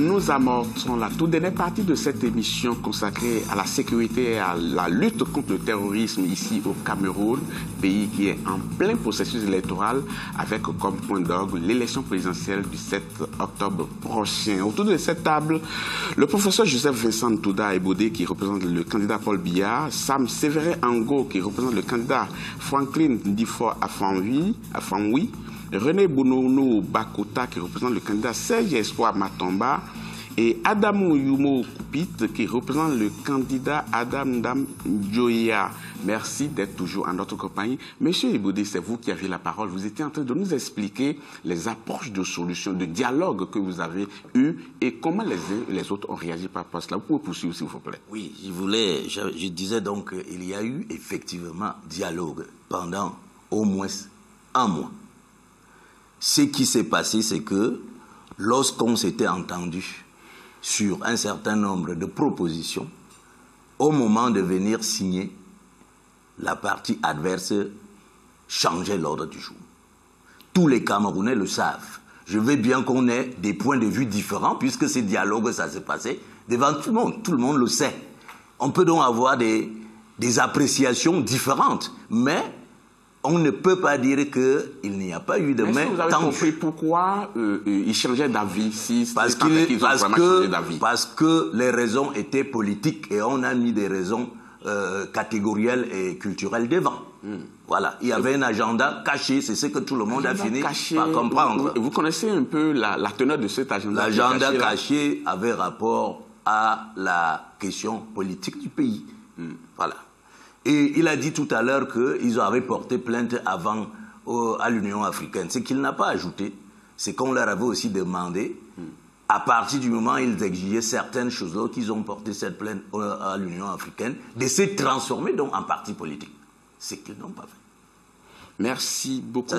Nous amorçons la toute dernière partie de cette émission consacrée à la sécurité et à la lutte contre le terrorisme ici au Cameroun, pays qui est en plein processus électoral avec comme point d'orgue l'élection présidentielle du 7 octobre prochain. Autour de cette table, le professeur Joseph Vincent Touda Ebodé qui représente le candidat Paul Biya, Sam Séverin Ango qui représente le candidat Franklin Ndifo Afanwi, René Bounounou Bakota qui représente le candidat Serge Espoir Matomba et Adamou Yumo Koupit qui représente le candidat Adam Ndam Joya. Merci d'être toujours en notre compagnie. Monsieur Ebodé, c'est vous qui avez la parole. Vous étiez en train de nous expliquer les approches de solutions, de dialogue que vous avez eues et comment les uns et les autres ont réagi par rapport à cela. Vous pouvez poursuivre, s'il vous plaît. Oui, je disais donc qu'il y a eu effectivement dialogue pendant au moins un mois. Ce qui s'est passé, c'est que lorsqu'on s'était entendu sur un certain nombre de propositions, au moment de venir signer, la partie adverse changeait l'ordre du jour. Tous les Camerounais le savent. Je veux bien qu'on ait des points de vue différents, puisque ces dialogues, ça s'est passé devant tout le monde. Tout le monde le sait. On peut donc avoir des appréciations différentes, mais on ne peut pas dire qu'il n'y a pas eu de main tendue. Vous avez compris pourquoi ils changeaient d'avis parce que les raisons étaient politiques et on a mis des raisons catégorielles et culturelles devant. Voilà, il y avait un agenda caché, c'est ce que tout le monde a fini par comprendre. Vous connaissez un peu la teneur de cet agenda? L'agenda caché avait rapport à la question politique du pays. Voilà. Et il a dit tout à l'heure qu'ils avaient porté plainte avant à l'Union africaine. Ce qu'il n'a pas ajouté, c'est qu'on leur avait aussi demandé, à partir du moment où ils exigeaient certaines choses, qu'ils ont porté cette plainte à l'Union africaine, de se transformer donc en parti politique. C'est qu'ils n'ont pas fait. Merci beaucoup.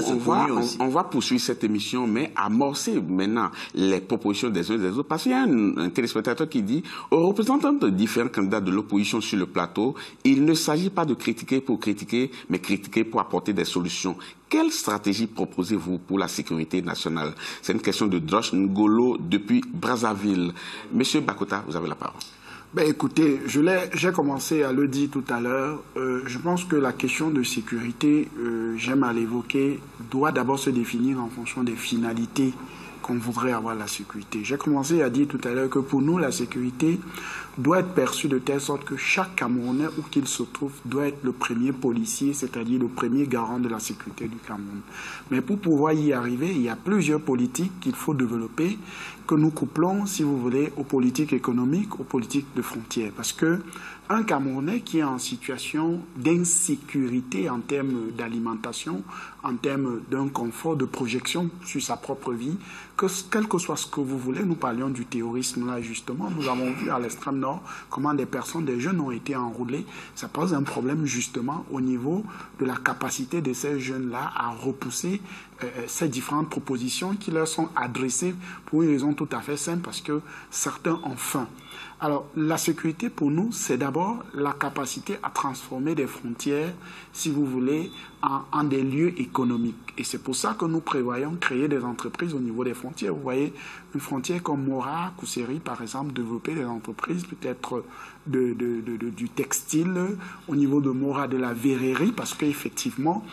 On va poursuivre cette émission, mais amorcer maintenant les propositions des uns et des autres. Parce qu'il y a un téléspectateur qui dit, aux représentants de différents candidats de l'opposition sur le plateau, il ne s'agit pas de critiquer pour critiquer, mais critiquer pour apporter des solutions. Quelle stratégie proposez-vous pour la sécurité nationale? C'est une question de Drosh Ngolo depuis Brazzaville. Monsieur Bakota, vous avez la parole. Ben écoutez, j'ai commencé à le dire tout à l'heure. Je pense que la question de sécurité, j'aime à l'évoquer, doit d'abord se définir en fonction des finalités qu'on voudrait avoir la sécurité. J'ai commencé à dire tout à l'heure que pour nous, la sécurité doit être perçue de telle sorte que chaque Camerounais, où qu'il se trouve, doit être le premier policier, c'est-à-dire le premier garant de la sécurité du Cameroun. Mais pour pouvoir y arriver, il y a plusieurs politiques qu'il faut développer, que nous couplons, si vous voulez, aux politiques économiques, aux politiques de frontières. Parce que un Camerounais qui est en situation d'insécurité en termes d'alimentation, en termes d'un confort de projection sur sa propre vie, quel que soit ce que vous voulez, nous parlions du terrorisme là justement, nous avons vu à l'extrême nord comment des jeunes ont été enrôlés. Ça pose un problème justement au niveau de la capacité de ces jeunes-là à repousser ces différentes propositions qui leur sont adressées pour une raison tout à fait simple, parce que certains ont faim. Alors, la sécurité, pour nous, c'est d'abord la capacité à transformer des frontières, si vous voulez, en des lieux économiques. Et c'est pour ça que nous prévoyons créer des entreprises au niveau des frontières. Vous voyez, une frontière comme Mora, Kousséri, par exemple, développer des entreprises, peut-être du textile, au niveau de Mora, de la verrerie, parce qu'effectivement,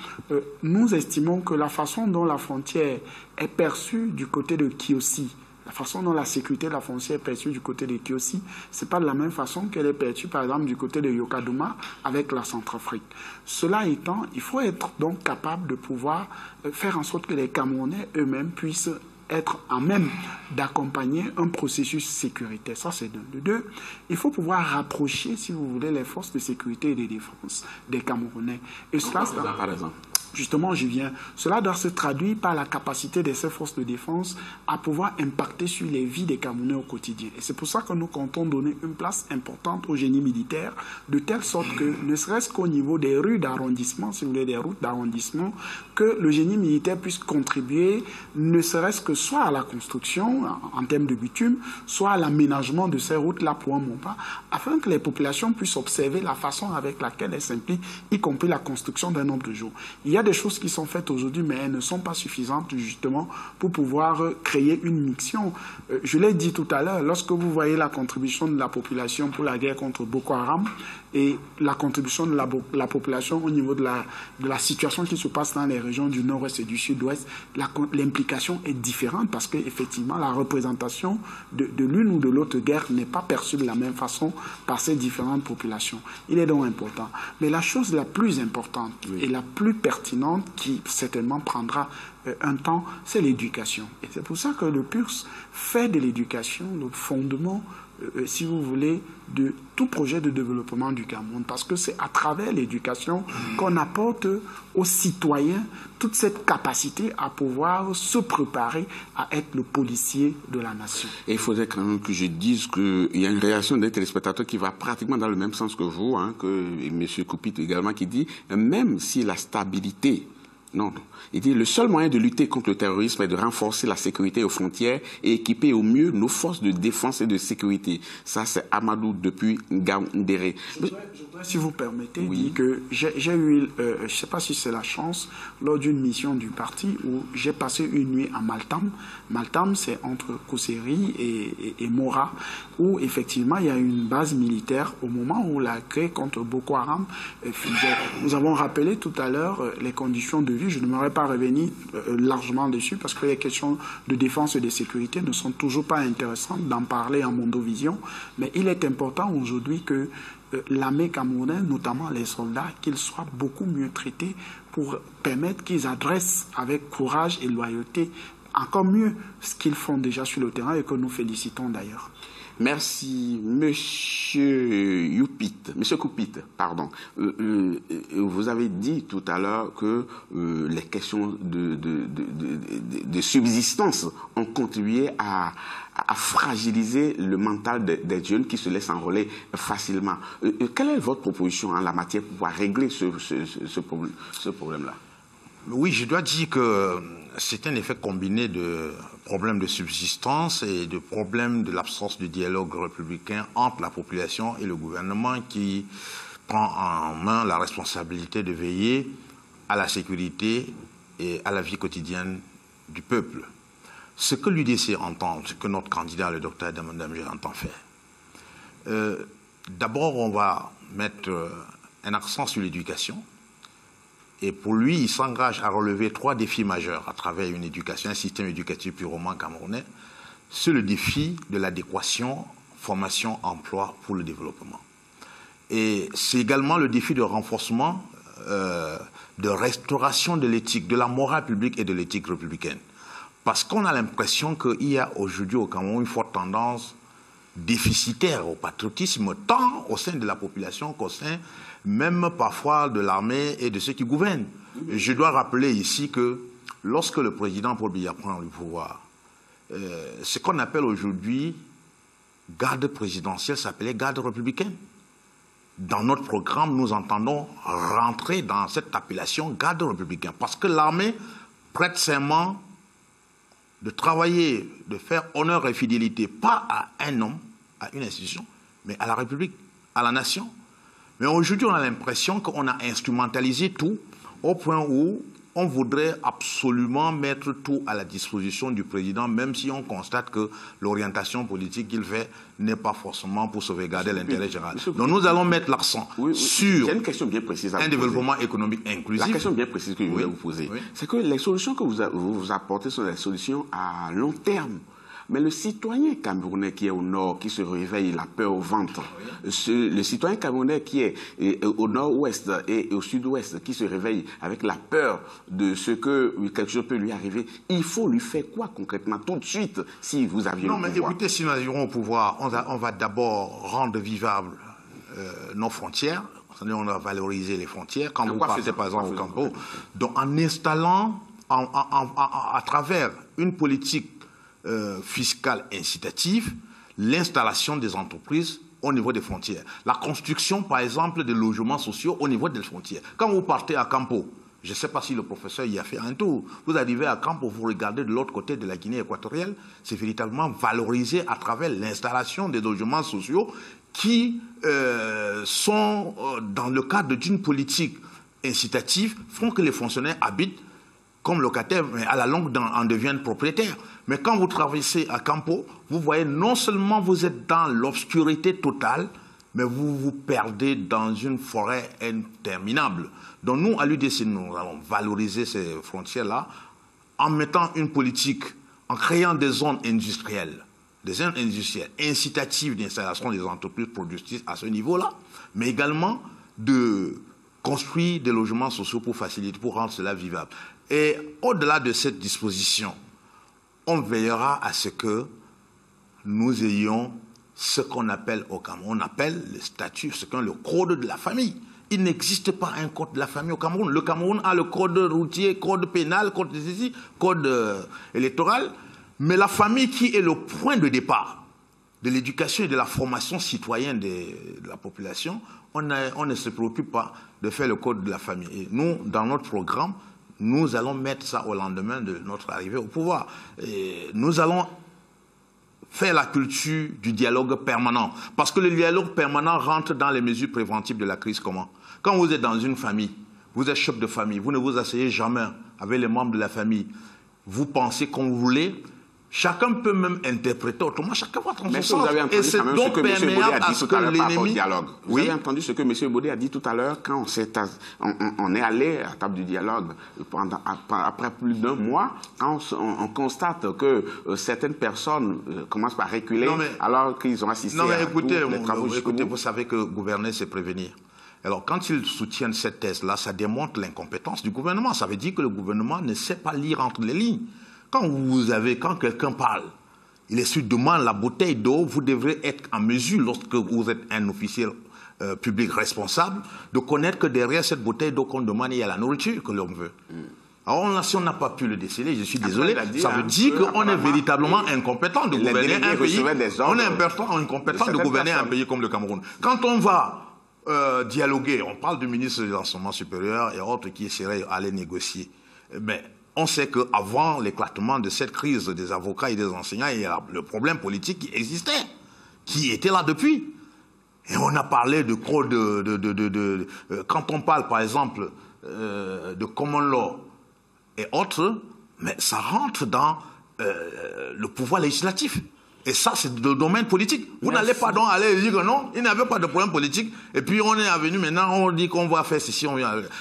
nous estimons que la façon dont la frontière est perçue du côté de Kiossi, la façon dont la sécurité de la frontière est perçue du côté de Kiossi, ce n'est pas de la même façon qu'elle est perçue, par exemple, du côté de Yokadouma avec la Centrafrique. Cela étant, il faut être donc capable de pouvoir faire en sorte que les Camerounais eux-mêmes puissent être en même d'accompagner un processus sécuritaire. Ça, c'est d'un. De deux, il faut pouvoir rapprocher, si vous voulez, les forces de sécurité et de défense des Camerounais. Et cela, par exemple. Justement, j'y viens. Cela doit se traduire par la capacité de ces forces de défense à pouvoir impacter sur les vies des Camerounais au quotidien. Et c'est pour ça que nous comptons donner une place importante au génie militaire, de telle sorte que, ne serait-ce qu'au niveau des rues d'arrondissement, si vous voulez, des routes d'arrondissement, que le génie militaire puisse contribuer, ne serait-ce que soit à la construction, en termes de bitume, soit à l'aménagement de ces routes-là pour un moment, afin que les populations puissent observer la façon avec laquelle elles s'impliquent, y compris la construction d'un nombre de jours. Il y a des choses qui sont faites aujourd'hui, mais elles ne sont pas suffisantes justement pour pouvoir créer une mixtion. Je l'ai dit tout à l'heure, lorsque vous voyez la contribution de la population pour la guerre contre Boko Haram et la contribution de la population au niveau de la situation qui se passe dans les régions du nord-ouest et du sud-ouest, l'implication est différente parce qu'effectivement, la représentation de l'une ou de l'autre guerre n'est pas perçue de la même façon par ces différentes populations. Il est donc important. Mais la chose la plus importante et la plus pertinente qui certainement prendra un temps, c'est l'éducation. Et c'est pour ça que le PURS fait de l'éducation le fondement, si vous voulez, de tout projet de développement du Cameroun. Parce que c'est à travers l'éducation qu'on apporte aux citoyens toute cette capacité à pouvoir se préparer à être le policier de la nation. Et il faudrait quand même que je dise qu'il y a une réaction des téléspectateurs qui va pratiquement dans le même sens que vous, que M. Koupit également, qui dit, même si la stabilité... Non. Il dit le seul moyen de lutter contre le terrorisme est de renforcer la sécurité aux frontières et équiper au mieux nos forces de défense et de sécurité. Ça, c'est Amadou depuis Ngaoundéré. Je voudrais, si vous permettez, dire que j'ai eu, je ne sais pas si c'est la chance, lors d'une mission du parti où j'ai passé une nuit à Maltam. Maltam, c'est entre Kousséri et Mora, où effectivement il y a une base militaire au moment où la guerre contre Boko Haram fusait. Nous avons rappelé tout à l'heure les conditions de vie. Je n'aimerais pas revenir largement dessus parce que les questions de défense et de sécurité ne sont toujours pas intéressantes d'en parler en Mondovision. Mais il est important aujourd'hui que l'armée camerounaise, notamment les soldats, qu'ils soient beaucoup mieux traités pour permettre qu'ils adressent avec courage et loyauté encore mieux ce qu'ils font déjà sur le terrain et que nous félicitons d'ailleurs. Merci, Monsieur Koupit, pardon. Vous avez dit tout à l'heure que les questions de subsistance ont contribué à fragiliser le mental des jeunes qui se laissent enrôler facilement. Quelle est votre proposition en la matière pour pouvoir régler ce problème-là? Oui, je dois dire que c'est un effet combiné de problèmes de subsistance et de problèmes de l'absence de dialogue républicain entre la population et le gouvernement qui prend en main la responsabilité de veiller à la sécurité et à la vie quotidienne du peuple. Ce que l'UDC entend, ce que notre candidat, le docteur Damandamje, entend faire. D'abord, on va mettre un accent sur l'éducation. Et pour lui, il s'engage à relever 3 défis majeurs à travers une éducation, un système éducatif purement camerounais. C'est le défi de l'adéquation, formation, emploi pour le développement. Et c'est également le défi de renforcement, de restauration de l'éthique, de la morale publique et de l'éthique républicaine. Parce qu'on a l'impression qu'il y a aujourd'hui au Cameroun une forte tendance déficitaire au patriotisme, tant au sein de la population qu'au sein même parfois de l'armée et de ceux qui gouvernent. Je dois rappeler ici que lorsque le président Paul Biya prend le pouvoir, ce qu'on appelle aujourd'hui garde présidentielle s'appelait garde républicaine. Dans notre programme, nous entendons rentrer dans cette appellation garde républicain parce que l'armée prête serment de travailler, de faire honneur et fidélité, pas à un homme, à une institution, mais à la République, à la nation. Mais aujourd'hui, on a l'impression qu'on a instrumentalisé tout au point où on voudrait absolument mettre tout à la disposition du président, même si on constate que l'orientation politique qu'il fait n'est pas forcément pour sauvegarder l'intérêt général. Donc nous allons mettre l'accent sur une question bien précise un développement économique inclusif. La question bien précise que je voulais vous poser, c'est que les solutions que vous apportez sont des solutions à long terme. Mais le citoyen camerounais qui est au nord, qui se réveille, la peur au ventre, le citoyen camerounais qui est au nord-ouest et au sud-ouest, qui se réveille avec la peur de ce que quelque chose peut lui arriver, il faut lui faire quoi concrètement tout de suite si vous aviez le pouvoir? Non, mais écoutez, si nous avions au pouvoir, on va d'abord rendre vivables nos frontières. On va valoriser les frontières. Quand vous partez par exemple au Campo, donc en installant à travers une politique fiscale incitative, l'installation des entreprises au niveau des frontières. La construction, par exemple, des logements sociaux au niveau des frontières. Quand vous partez à Campo, je ne sais pas si le professeur y a fait un tour, vous arrivez à Campo, vous regardez de l'autre côté de la Guinée équatoriale, c'est véritablement valorisé à travers l'installation des logements sociaux qui sont dans le cadre d'une politique incitatifs font que les fonctionnaires habitent comme locataires, mais à la longue en deviennent propriétaires. Mais quand vous traversez à Campo, vous voyez non seulement vous êtes dans l'obscurité totale, mais vous vous perdez dans une forêt interminable. Donc nous, à l'UDC, nous allons valoriser ces frontières-là en mettant une politique, en créant des zones industrielles incitatives d'installation des entreprises productives à ce niveau-là, mais également de construire des logements sociaux pour faciliter, pour rendre cela vivable. Et au-delà de cette disposition, on veillera à ce que nous ayons ce qu'on appelle au Cameroun, on appelle le statut, ce qu'est le code de la famille. Il n'existe pas un code de la famille au Cameroun. Le Cameroun a le code routier, code pénal, code électoral, mais la famille qui est le point de départ de l'éducation et de la formation citoyenne de la population, on ne se préoccupe pas de faire le code de la famille. Et nous, dans notre programme, nous allons mettre ça au lendemain de notre arrivée au pouvoir. Et nous allons faire la culture du dialogue permanent. Parce que le dialogue permanent rentre dans les mesures préventives de la crise. Comment? Quand vous êtes dans une famille, vous êtes chef de famille, vous ne vous asseyez jamais avec les membres de la famille. Vous pensez comme vous voulez. Chacun peut même interpréter autrement, chacun va prendre son sens. Et c'est donc perméable à ce que l'ennemi... Vous avez entendu ce que M. Baudé a dit tout à l'heure quand on est allé à la table du dialogue après plus d'un mois, quand on constate que certaines personnes commencent par reculer alors qu'ils ont assisté à écoutez, vous savez que gouverner, c'est prévenir. Alors, quand ils soutiennent cette thèse-là, ça démontre l'incompétence du gouvernement. Ça veut dire que le gouvernement ne sait pas lire entre les lignes. Quand quelqu'un parle, il est sur demande la bouteille d'eau, vous devrez être en mesure, lorsque vous êtes un officier public responsable, de connaître que derrière cette bouteille d'eau qu'on demande, il y a la nourriture que l'on veut. Alors, si on n'a pas pu le déceler, je suis désolé, ça veut dire qu'on est véritablement incompétent de gouverner un pays. On est incompétent de gouverner un pays comme le Cameroun. Quand on va dialoguer, on parle du ministre de l'Enseignement supérieur et autres qui essaieraient d'aller négocier. Mais on sait qu'avant l'éclatement de cette crise des avocats et des enseignants, il y a le problème politique qui existait, qui était là depuis. Et on a parlé de quand on parle, par exemple, de common law et autres, mais ça rentre dans le pouvoir législatif. Et ça, c'est le domaine politique. Vous n'allez pas donc aller dire que non, il n'y avait pas de problème politique. Et puis on est venu maintenant, on dit qu'on va faire ceci.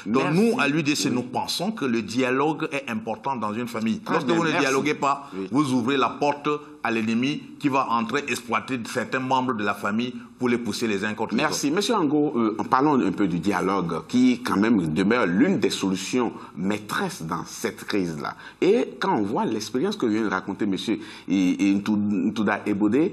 Donc nous, à l'UDC, nous pensons que le dialogue est important dans une famille. Lorsque vous ne dialoguez pas, vous ouvrez la porte à l'ennemi qui va entrer exploiter certains membres de la famille pour les pousser les uns contre les autres. Merci. Monsieur Ango, parlons un peu du dialogue qui, quand même, demeure l'une des solutions maîtresses dans cette crise-là. Et quand on voit l'expérience que vient de raconter monsieur Ntouda Ebodé,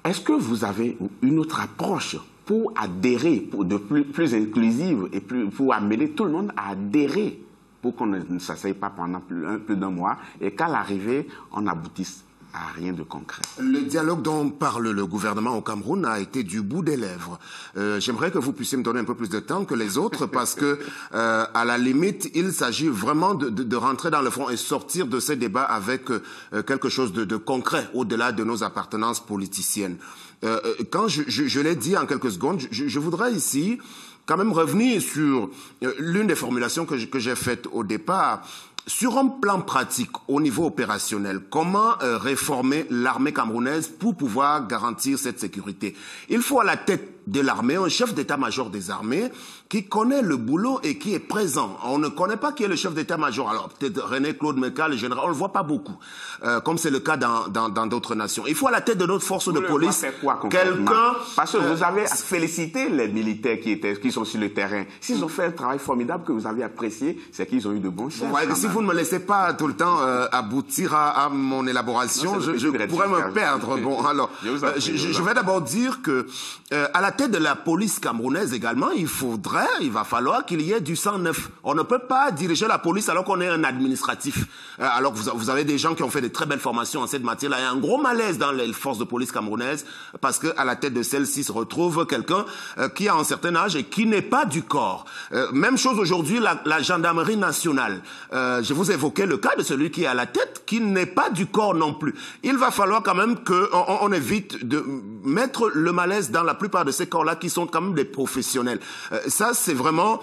est-ce que vous avez une autre approche pour adhérer, de plus inclusive et pour amener tout le monde à adhérer pour qu'on ne s'asseye pas pendant plus d'un mois et qu'à l'arrivée, on aboutisse à rien de concret? Le dialogue dont parle le gouvernement au Cameroun a été du bout des lèvres. J'aimerais que vous puissiez me donner un peu plus de temps que les autres parce que, à la limite, il s'agit vraiment de rentrer dans le fond et sortir de ces débats avec quelque chose de concret au-delà de nos appartenances politiciennes. Quand je l'ai dit en quelques secondes, je voudrais ici quand même revenir sur l'une des formulations que j'ai faites au départ. Sur un plan pratique, au niveau opérationnel, comment réformer l'armée camerounaise pour pouvoir garantir cette sécurité? Il faut à la tête de l'armée un chef d'état-major des armées qui connaît le boulot et qui est présent. On ne connaît pas qui est le chef d'état-major. Alors peut-être René-Claude Meka, le général, on ne le voit pas beaucoup, comme c'est le cas dans d'autres nations. Il faut à la tête de notre force de police quelqu'un... Parce que vous avez félicité les militaires qui sont sur le terrain. S'ils ont fait un travail formidable que vous avez apprécié, c'est qu'ils ont eu de bons chefs. Si vous ne me laissez pas tout le temps aboutir à mon élaboration, je pourrais me perdre. Bon, alors, je vais d'abord dire que à la tête de la police camerounaise également, il va falloir qu'il y ait du sang neuf. On ne peut pas diriger la police alors qu'on est un administratif. Alors que vous avez des gens qui ont fait de très belles formations en cette matière-là. Il y a un gros malaise dans les forces de police camerounaises parce qu'à la tête de celle-ci se retrouve quelqu'un qui a un certain âge et qui n'est pas du corps. Même chose aujourd'hui, la gendarmerie nationale. je vous évoquais le cas de celui qui est à la tête, qui n'est pas du corps non plus. Il va falloir quand même qu'on évite de mettre le malaise dans la plupart de ces corps-là qui sont quand même des professionnels. Ça, c'est vraiment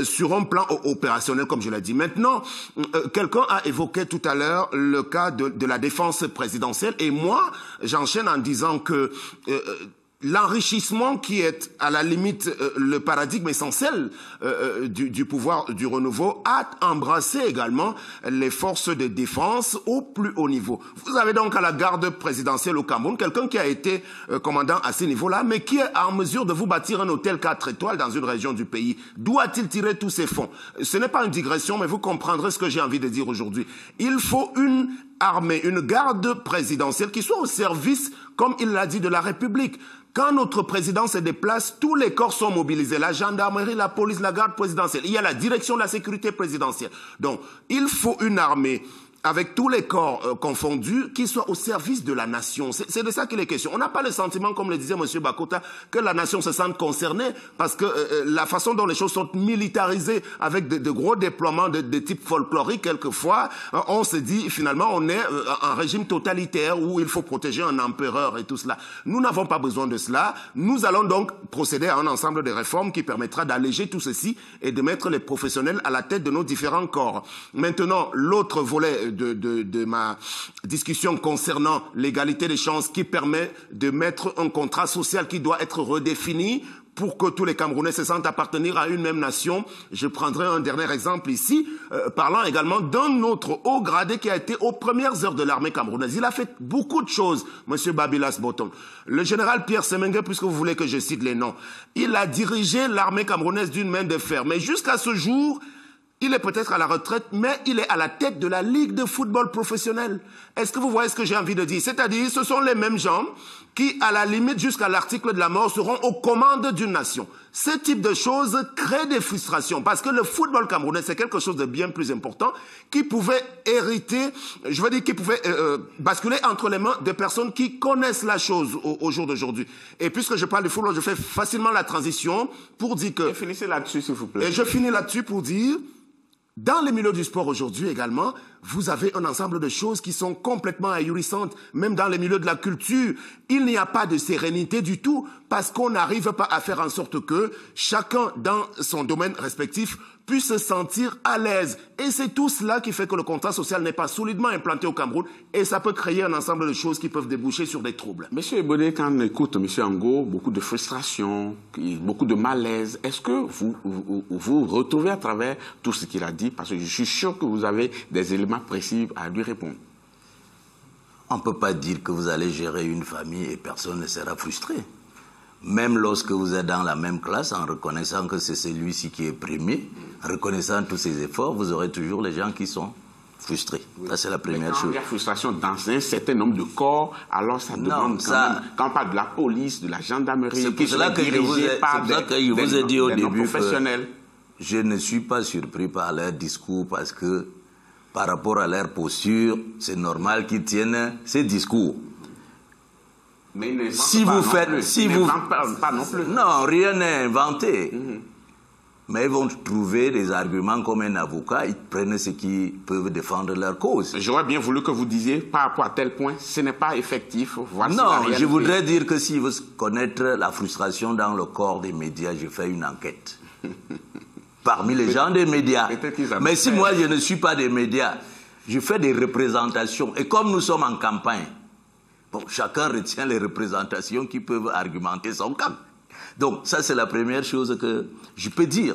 sur un plan opérationnel, comme je l'ai dit. Maintenant, quelqu'un a évoqué tout à l'heure le cas de la défense présidentielle, et moi, j'enchaîne en disant que l'enrichissement qui est à la limite le paradigme essentiel du pouvoir du renouveau a embrassé également les forces de défense au plus haut niveau. Vous avez donc à la garde présidentielle au Cameroun quelqu'un qui a été commandant à ce niveau-là, mais qui est en mesure de vous bâtir un hôtel 4 étoiles dans une région du pays. D'où a-t-il tiré tous ces fonds? Ce n'est pas une digression, mais vous comprendrez ce que j'ai envie de dire aujourd'hui. Il faut une armée, une garde présidentielle qui soit au service, comme il l'a dit, de la République. Quand notre président se déplace, tous les corps sont mobilisés. La gendarmerie, la police, la garde présidentielle. Il y a la direction de la sécurité présidentielle. Donc, il faut une armée avec tous les corps confondus, qui soient au service de la nation. C'est de ça qu'il est question. On n'a pas le sentiment, comme le disait M. Bakota, que la nation se sente concernée, parce que la façon dont les choses sont militarisées, avec de gros déploiements de type folklorique, quelquefois, on se dit, finalement, on est en régime totalitaire où il faut protéger un empereur et tout cela. Nous n'avons pas besoin de cela. Nous allons donc procéder à un ensemble de réformes qui permettra d'alléger tout ceci et de mettre les professionnels à la tête de nos différents corps. Maintenant, l'autre volet de ma discussion concernant l'égalité des chances qui permet de mettre un contrat social qui doit être redéfini pour que tous les Camerounais se sentent appartenir à une même nation. Je prendrai un dernier exemple ici, parlant également d'un autre haut gradé qui a été aux premières heures de l'armée camerounaise. Il a fait beaucoup de choses, M. Babilas Botton. Le général Pierre Semengue, puisque vous voulez que je cite les noms, il a dirigé l'armée camerounaise d'une main de fer. Mais jusqu'à ce jour, il est peut-être à la retraite, mais il est à la tête de la Ligue de football professionnel. Est-ce que vous voyez ce que j'ai envie de dire? C'est-à-dire, ce sont les mêmes gens qui, à la limite, jusqu'à l'article de la mort, seront aux commandes d'une nation. Ce type de choses crée des frustrations, parce que le football camerounais, c'est quelque chose de bien plus important, qui pouvait hériter, je veux dire, qui pouvait basculer entre les mains de personnes qui connaissent la chose au jour d'aujourd'hui. Et puisque je parle du football, je fais facilement la transition pour dire que... Et finissez là-dessus, s'il vous plaît. Et je finis là-dessus pour dire... Dans les milieux du sport aujourd'hui également, vous avez un ensemble de choses qui sont complètement ahurissantes. Même dans les milieux de la culture, il n'y a pas de sérénité du tout parce qu'on n'arrive pas à faire en sorte que chacun dans son domaine respectif puisse se sentir à l'aise. Et c'est tout cela qui fait que le contrat social n'est pas solidement implanté au Cameroun et ça peut créer un ensemble de choses qui peuvent déboucher sur des troubles. Monsieur Ebodé, quand on écoute Monsieur Ango, beaucoup de frustration, beaucoup de malaise, est-ce que vous retrouvez à travers tout ce qu'il a dit? Parce que je suis sûr que vous avez des éléments précis à lui répondre. On ne peut pas dire que vous allez gérer une famille et personne ne sera frustré. Même lorsque vous êtes dans la même classe, en reconnaissant que c'est celui-ci qui est premier, en reconnaissant tous ses efforts, vous aurez toujours les gens qui sont frustrés. Oui. Ça, c'est la première chose. Il y a frustration dans un certain nombre de corps, alors ça demande quand on parle de la police, de la gendarmerie, c'est pour cela que je vous ai dit au début que je ne suis pas surpris par leur discours parce que par rapport à leur posture, c'est normal qu'ils tiennent ces discours. Mais ils si vous faites, si vous pas non plus. Non, rien n'est inventé. Mais ils vont trouver des arguments comme un avocat, ils prennent ce qui peuvent défendre leur cause. J'aurais bien voulu que vous disiez, par rapport à tel point, ce n'est pas effectif. Voici non, je voudrais dire que si vous connaître la frustration dans le corps des médias, je fais une enquête. Parmi les gens des médias. Mais si moi je ne suis pas des médias, je fais des représentations. Et comme nous sommes en campagne, bon, chacun retient les représentations qui peuvent argumenter son camp. Donc, ça, c'est la première chose que je peux dire.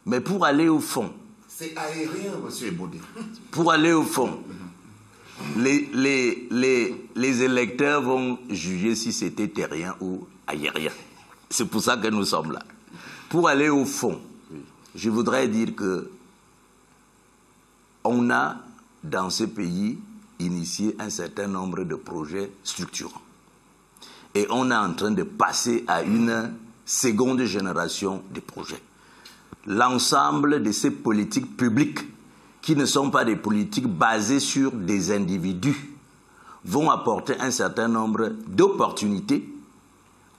Mais pour aller au fond... C'est aérien, M. Ebodé. Pour aller au fond, les électeurs vont juger si c'était terrien ou aérien. C'est pour ça que nous sommes là. Pour aller au fond, je voudrais dire que on a, dans ce pays, initié un certain nombre de projets structurants. Et on est en train de passer à une seconde génération de projets. L'ensemble de ces politiques publiques, qui ne sont pas des politiques basées sur des individus, vont apporter un certain nombre d'opportunités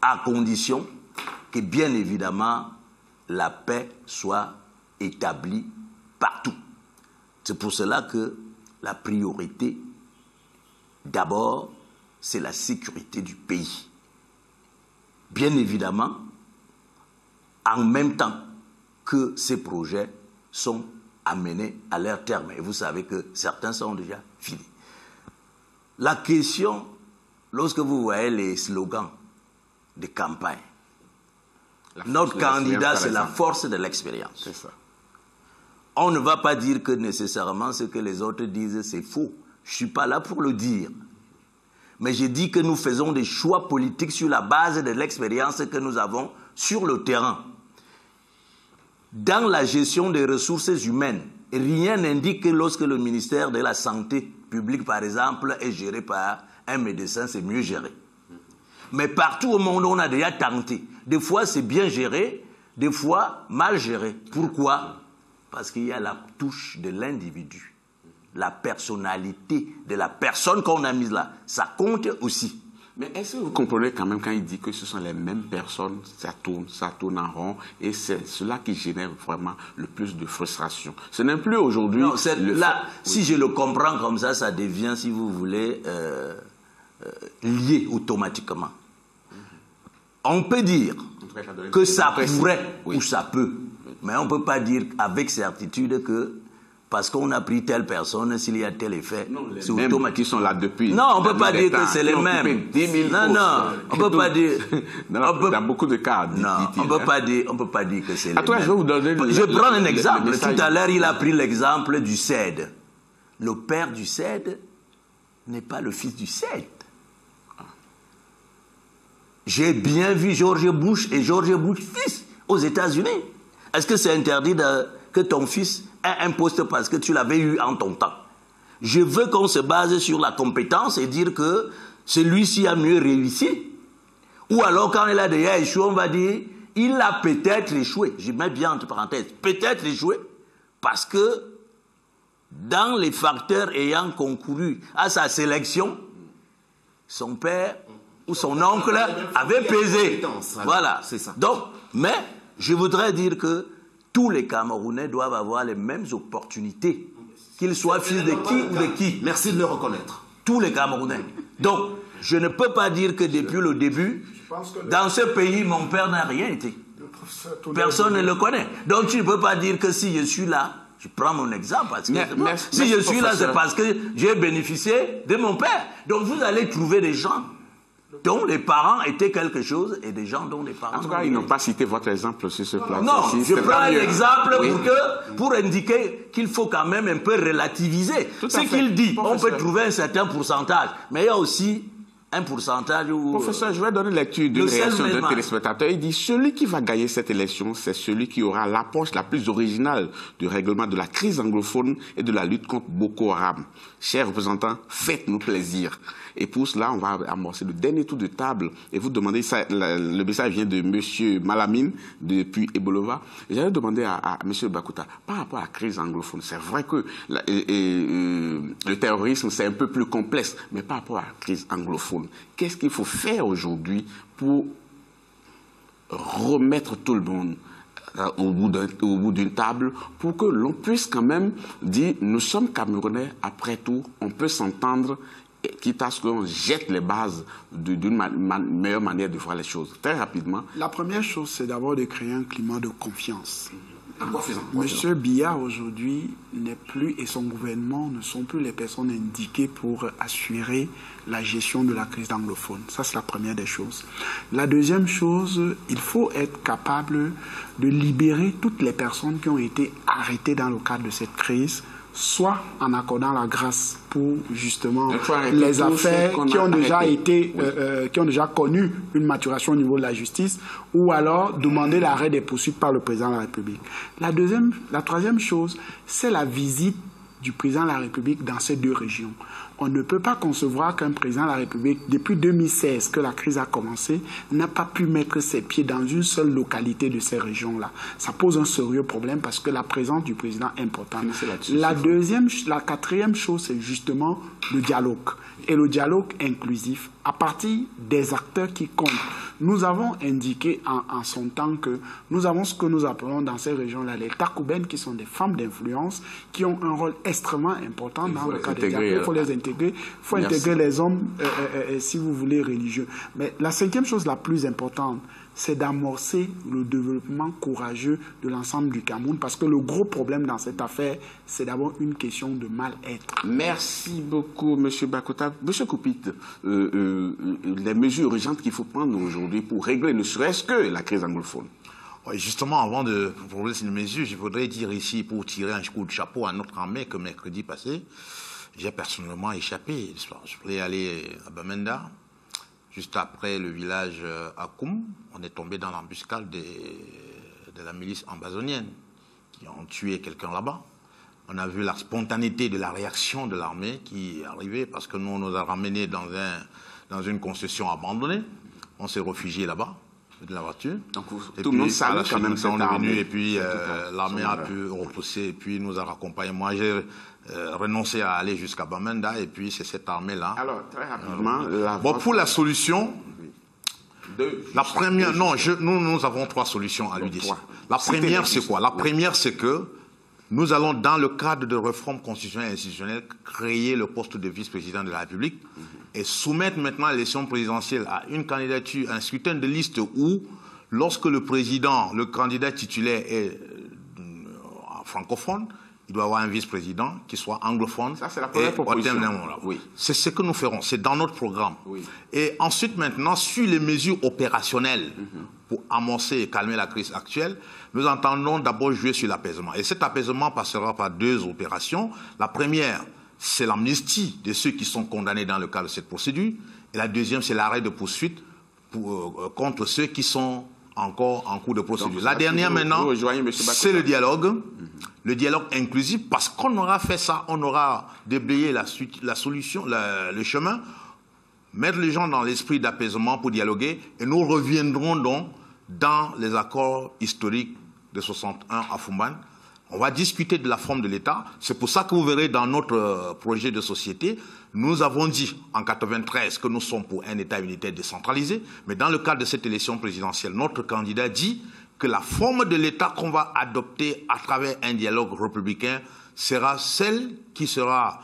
à condition que, bien évidemment, la paix soit établie partout. C'est pour cela que la priorité, d'abord, c'est la sécurité du pays. Bien évidemment, en même temps que ces projets sont amenés à leur terme. Et vous savez que certains sont déjà finis. La question, lorsque vous voyez les slogans de campagne, notre candidat, c'est la force de l'expérience. C'est ça. On ne va pas dire que nécessairement ce que les autres disent, c'est faux. Je ne suis pas là pour le dire. Mais j'ai dit que nous faisons des choix politiques sur la base de l'expérience que nous avons sur le terrain. Dans la gestion des ressources humaines, rien n'indique que lorsque le ministère de la Santé publique, par exemple, est géré par un médecin, c'est mieux géré. Mais partout au monde, on a déjà tenté. Des fois, c'est bien géré, des fois, mal géré. Pourquoi? Parce qu'il y a la touche de l'individu. La personnalité de la personne qu'on a mise là, ça compte aussi. Mais est-ce que vous comprenez quand même quand il dit que ce sont les mêmes personnes, ça tourne en rond, et c'est cela qui génère vraiment le plus de frustration. Ce n'est plus aujourd'hui... Non, là, si je le comprends comme ça devient, si vous voulez, lié automatiquement. On peut dire que ça pourrait ou ça peut, mais on ne peut pas dire avec certitude que parce qu'on a pris telle personne, s'il y a tel effet, c'est automatique. Qui sont là depuis. Non, on ne peut pas dire que c'est les mêmes. Non, on ne peut pas dire. Dans beaucoup de cas. Non, on ne peut pas dire que c'est les mêmes. Je vais vous donner. Je prends un exemple. Tout à l'heure, il a pris l'exemple du CED. Le père du CED n'est pas le fils du CED. J'ai bien vu George Bush et George Bush fils aux États-Unis. Est-ce que c'est interdit que ton fils ait un poste parce que tu l'avais eu en ton temps? Je veux qu'on se base sur la compétence et dire que celui-ci a mieux réussi. Ou alors quand il a déjà échoué, on va dire il a peut-être échoué. Je mets bien entre parenthèses, peut-être échoué parce que dans les facteurs ayant concouru à sa sélection, son père ou son oncle avait pesé. Voilà, c'est ça. Donc, mais je voudrais dire que tous les Camerounais doivent avoir les mêmes opportunités, qu'ils soient fils de qui ou de qui. Merci de le reconnaître. Tous les Camerounais. Donc, je ne peux pas dire que depuis le début, dans ce pays, mon père n'a rien été. Personne ne le connaît. Donc, tu ne peux pas dire que si je suis là, je prends mon exemple, parce que si je suis là, c'est parce que j'ai bénéficié de mon père. Donc, vous allez trouver des gens dont les parents étaient quelque chose et des gens dont les parents... En tout cas, ils n'ont pas cité votre exemple sur ce plateau. Non, je prends un exemple pour indiquer qu'il faut quand même un peu relativiser. Ce qu'il dit, on peut trouver un certain pourcentage, mais il y a aussi un pourcentage où... Professeur, je vais donner lecture d'une réaction d'un téléspectateur. Il dit, celui qui va gagner cette élection, c'est celui qui aura l'approche la plus originale du règlement de la crise anglophone et de la lutte contre Boko Haram. Chers représentants, faites-nous plaisir. Et pour cela, on va amorcer le dernier tour de table. Et vous demandez, le message vient de M. Malamine, depuis Ebolova. J'allais demander à M. Bakouta, par rapport à la crise anglophone, c'est vrai que le terrorisme, c'est un peu plus complexe. Mais par rapport à la crise anglophone, qu'est-ce qu'il faut faire aujourd'hui pour remettre tout le monde au bout d'une table, pour que l'on puisse quand même dire, nous sommes Camerounais, après tout, on peut s'entendre, quitte à ce qu'on jette les bases d'une meilleure manière de voir les choses. Très rapidement. La première chose, c'est d'abord de créer un climat de confiance. Monsieur Biya, aujourd'hui, n'est plus, et son gouvernement ne sont plus les personnes indiquées pour assurer la gestion de la crise anglophone. Ça, c'est la première des choses. La deuxième chose, il faut être capable de libérer toutes les personnes qui ont été arrêtées dans le cadre de cette crise, soit en accordant la grâce pour justement les affaires qui ont déjà été, qui ont déjà connu une maturation au niveau de la justice, ou alors demander l'arrêt des poursuites par le président de la République. La troisième chose, c'est la visite du président de la République dans ces deux régions. On ne peut pas concevoir qu'un président de la République, depuis 2016 que la crise a commencé, n'a pas pu mettre ses pieds dans une seule localité de ces régions-là. Ça pose un sérieux problème parce que la présence du président est importante. La quatrième chose, c'est justement le dialogue. Et le dialogue inclusif, à partir des acteurs qui comptent Nous avons indiqué en son temps que nous avons ce que nous appelons dans ces régions-là les takoubennes, qui sont des femmes d'influence, qui ont un rôle extrêmement important dans le cadre des dialogues. Il faut les intégrer. Il faut intégrer les hommes, si vous voulez, religieux. Mais la cinquième chose la plus importante, c'est d'amorcer le développement courageux de l'ensemble du Cameroun, parce que le gros problème dans cette affaire, c'est d'abord une question de mal-être. Merci beaucoup, M. Bakota. M. Koupit, les mesures urgentes qu'il faut prendre aujourd'hui pour régler ne serait-ce que la crise anglophone. Oui, justement, avant de proposer ces mesures, je voudrais dire ici, pour tirer un coup de chapeau à notre armée, que mercredi passé, j'ai personnellement échappé. Je voulais aller à Bamenda. Juste après le village Akoum, on est tombé dans l'embuscade de la milice ambazonienne qui ont tué quelqu'un là-bas. On a vu la spontanéité de la réaction de l'armée qui est arrivée parce que nous, on nous a ramenés dans une concession abandonnée. On s'est réfugiés là-bas, de la voiture. Donc tout le monde savait quand même cette armée. Et puis l'armée a pu repousser et puis nous a raccompagnés. Moi, j'ai renoncé à aller jusqu'à Bamenda et puis c'est cette armée-là. Alors, très rapidement... pour la solution... La première... Non, nous avons 3 solutions à l'UDC. La première, c'est quoi? La première, c'est que nous allons, dans le cadre de réforme constitutionnelle et institutionnelle, créer le poste de vice-président de la République et soumettre maintenant l'élection présidentielle à une candidature, un scrutin de liste où, lorsque le candidat titulaire est francophone, il doit avoir un vice-président qui soit anglophone. Ça, c'est la première proposition. Oui. C'est ce que nous ferons. C'est dans notre programme. Oui. Et ensuite, maintenant, sur les mesures opérationnelles pour amorcer et calmer la crise actuelle, nous entendons d'abord jouer sur l'apaisement. Et cet apaisement passera par 2 opérations. La première, c'est l'amnistie de ceux qui sont condamnés dans le cadre de cette procédure. Et la deuxième, c'est l'arrêt de poursuite contre ceux qui sont encore en cours de procédure. Donc, la dernière maintenant, c'est le dialogue. Le dialogue inclusif, parce qu'on aura fait ça, on aura déblayé la solution, le chemin, mettre les gens dans l'esprit d'apaisement pour dialoguer, et nous reviendrons donc dans les accords historiques de 61 à Fumban. On va discuter de la forme de l'État. C'est pour ça que vous verrez dans notre projet de société, nous avons dit en 1993 que nous sommes pour un État unitaire décentralisé, mais dans le cadre de cette élection présidentielle, notre candidat dit que la forme de l'État qu'on va adopter à travers un dialogue républicain sera celle qui tiendra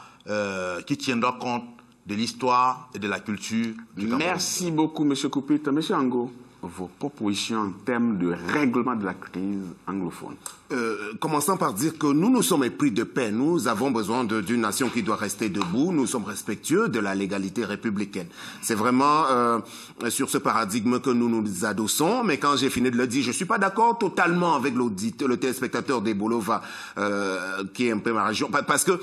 compte de l'histoire et de la culture du Cameroun. Merci beaucoup, M. Koupit. M. Ango, vos propositions en termes de règlement de la crise anglophone. Commençons par dire que nous sommes épris de paix. Nous avons besoin d'une nation qui doit rester debout. Nous sommes respectueux de la légalité républicaine. C'est vraiment sur ce paradigme que nous nous adossons. Mais quand j'ai fini de le dire, je ne suis pas d'accord totalement avec le téléspectateur d'Ebolova, qui est un peu ma région. Parce que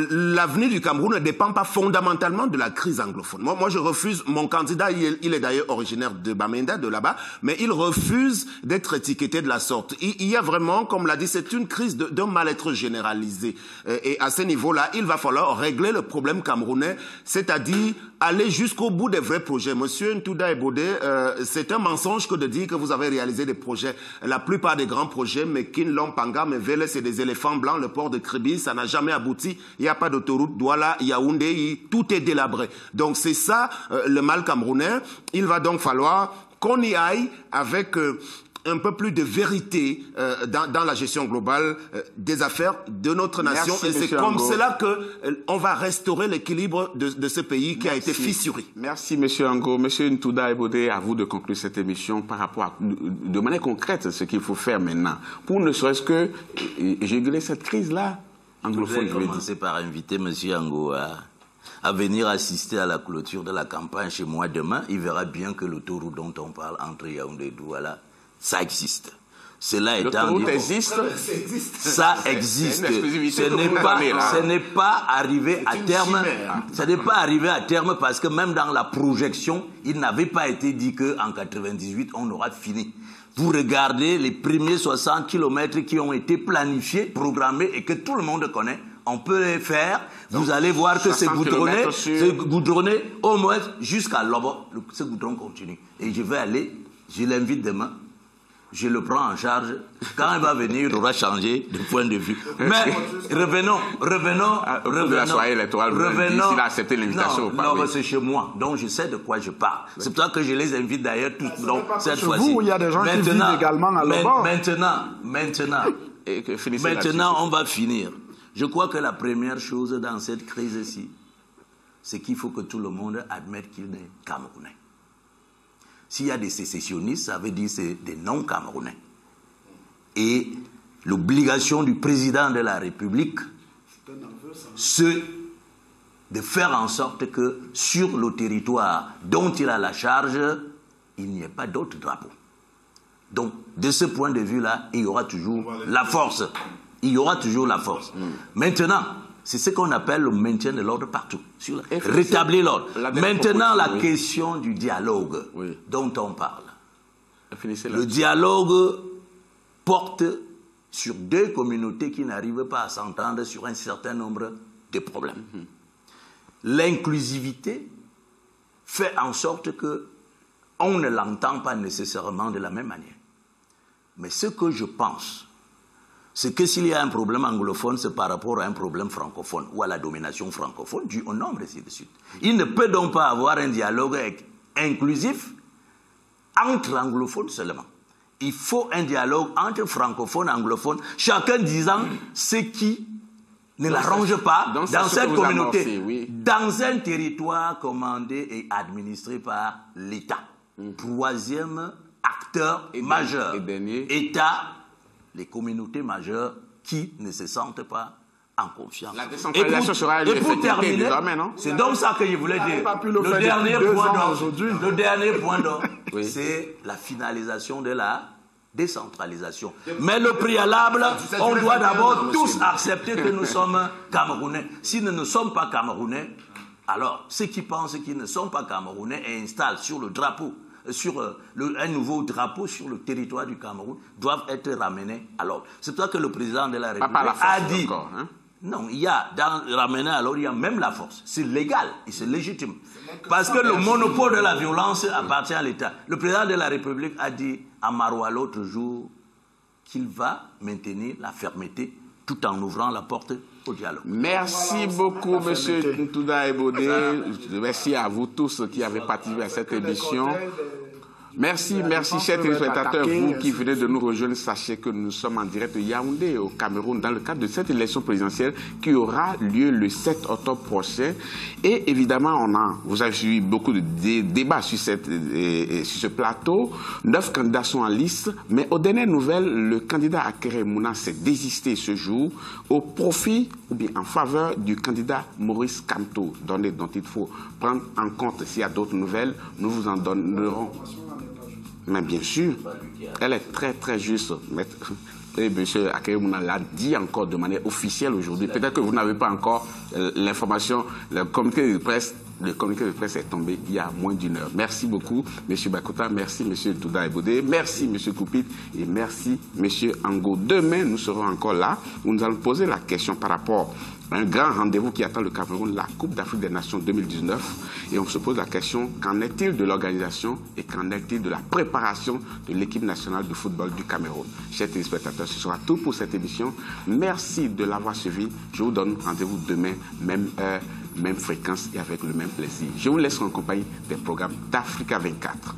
l'avenir du Cameroun ne dépend pas fondamentalement de la crise anglophone. Moi je refuse, mon candidat, il est d'ailleurs originaire de Bamenda, de là-bas, mais il refuse d'être étiqueté de la sorte. Il y a vraiment, comme l'a dit, c'est une crise d'un mal-être généralisé. Et à ce niveau-là, il va falloir régler le problème camerounais, c'est-à-dire aller jusqu'au bout des vrais projets. Monsieur Ntouda Ebodé, c'est un mensonge que de dire que vous avez réalisé des projets. La plupart des grands projets, Mekin, Lompanga, Mevele, c'est des éléphants blancs, le port de Kribi, ça n'a jamais abouti. Il n'y a pas d'autoroute, Douala, Yaoundé, tout est délabré. Donc c'est ça le mal camerounais. Il va donc falloir qu'on y aille avec un peu plus de vérité dans la gestion globale des affaires de notre nation. Merci, et c'est comme cela qu'on va restaurer l'équilibre de ce pays qui a été fissuré. Merci, M. Ango. M. Ntouda Ebodé, à vous de conclure cette émission par rapport à, de manière concrète, ce qu'il faut faire maintenant pour ne serait-ce que régler cette crise-là anglophone. Je vais commencer par inviter M. Ango à venir assister à la clôture de la campagne chez moi demain. Il verra bien que l'autoroute dont on parle entre Yaoundé et Douala, ça existe. Cela étant dit, ça existe. Ce n'est pas arrivé à terme. Ce n'est pas arrivé à terme parce que même dans la projection, il n'avait pas été dit qu'en 98, on aura fini. Vous regardez les premiers 60 km qui ont été planifiés, programmés et que tout le monde connaît. On peut les faire. Vous allez voir que c'est goudronné au moins jusqu'à Lobo. Ce goudron continue. Et je vais aller, je l'invite demain. je le prends en charge. Quand il va venir, il aura changé de point de vue. Mais revenons. De la soirée électorale, s'il a accepté l'invitation ou pas. Non, c'est chez moi. Donc je sais de quoi je parle. C'est pour ça que je les invite d'ailleurs tous. Donc cette fois-ci. Vous, il y a des gens qui vivent également à l'abord. Maintenant, on va finir. Je crois que la première chose dans cette crise-ci, c'est qu'il faut que tout le monde admette qu'il est Camerounais. S'il y a des sécessionnistes, ça veut dire que c'est des non-Camerounais. Et l'obligation du président de la République, c'est de faire en sorte que sur le territoire dont il a la charge, il n'y ait pas d'autres drapeaux. Donc, de ce point de vue-là, il y aura toujours la force. Il y aura toujours la force. Maintenant, c'est ce qu'on appelle le maintien de l'ordre partout. Rétablir l'ordre. Maintenant, la question du dialogue dont on parle. Le dialogue porte sur deux communautés qui n'arrivent pas à s'entendre sur un certain nombre de problèmes. L'inclusivité fait en sorte qu'on ne l'entend pas nécessairement de la même manière. Mais ce que je pense, c'est que s'il y a un problème anglophone, c'est par rapport à un problème francophone ou à la domination francophone due au nombre, ainsi de suite. Il ne peut donc pas avoir un dialogue inclusif entre anglophones seulement. Il faut un dialogue entre francophones et anglophones, chacun disant ce qui ne l'arrange pas dans cette communauté, dans un territoire commandé et administré par l'État. Troisième acteur majeur, État, les communautés majeures qui ne se sentent pas en confiance. La décentralisation sera une effectivité désormais, non? C'est donc ça que je voulais dire. Le dernier point d'or, c'est la finalisation de la décentralisation. Mais le préalable, on doit d'abord tous accepter que nous sommes Camerounais. Si nous ne sommes pas Camerounais, alors ceux qui pensent qu'ils ne sont pas Camerounais et installent sur le drapeau, un nouveau drapeau sur le territoire du Cameroun, doivent être ramenés à l'ordre. C'est pour ça que le président de la République a dit... Encore, hein? Non, il y a, ramener à l'ordre, il y a même la force. C'est légal et c'est légitime. Parce que le monopole de la violence appartient à l'État. Le président de la République a dit à Marois l'autre jour qu'il va maintenir la fermeté tout en ouvrant la porte au dialogue. Merci beaucoup, M. Ntouda Ebodé. Merci à vous tous qui avez participé à cette émission. Merci, chers téléspectateurs. Vous qui venez de nous rejoindre, sachez que nous sommes en direct de Yaoundé, au Cameroun, dans le cadre de cette élection présidentielle qui aura lieu le 7 octobre prochain. Et évidemment, vous avez eu beaucoup de débats sur ce plateau. 9 candidats sont en liste, mais aux dernières nouvelles, le candidat Akere Mouna s'est désisté ce jour au profit ou bien en faveur du candidat Maurice Kamto, dont il faut prendre en compte. S'il y a d'autres nouvelles, nous vous en donnerons. Mais bien sûr, elle est très très juste. Et M. Akere Mouna l'a dit encore de manière officielle aujourd'hui. Peut-être que vous n'avez pas encore l'information. Le communiqué de presse est tombé il y a moins d'une heure. Merci beaucoup, M. Bakota. Merci, M. Ntouda Ebodé. Merci, M. Koupit. Et merci, M. Ango. Demain, nous serons encore là où nous allons poser la question par rapport à un grand rendez-vous qui attend le Cameroun, la Coupe d'Afrique des Nations 2019. Et on se pose la question, qu'en est-il de l'organisation et qu'en est-il de la préparation de l'équipe nationale de football du Cameroun? Chers téléspectateurs, ce sera tout pour cette émission. Merci de l'avoir suivi. Je vous donne rendez-vous demain, même heure, même fréquence et avec le même plaisir. Je vous laisse en compagnie des programmes d'Africa 24.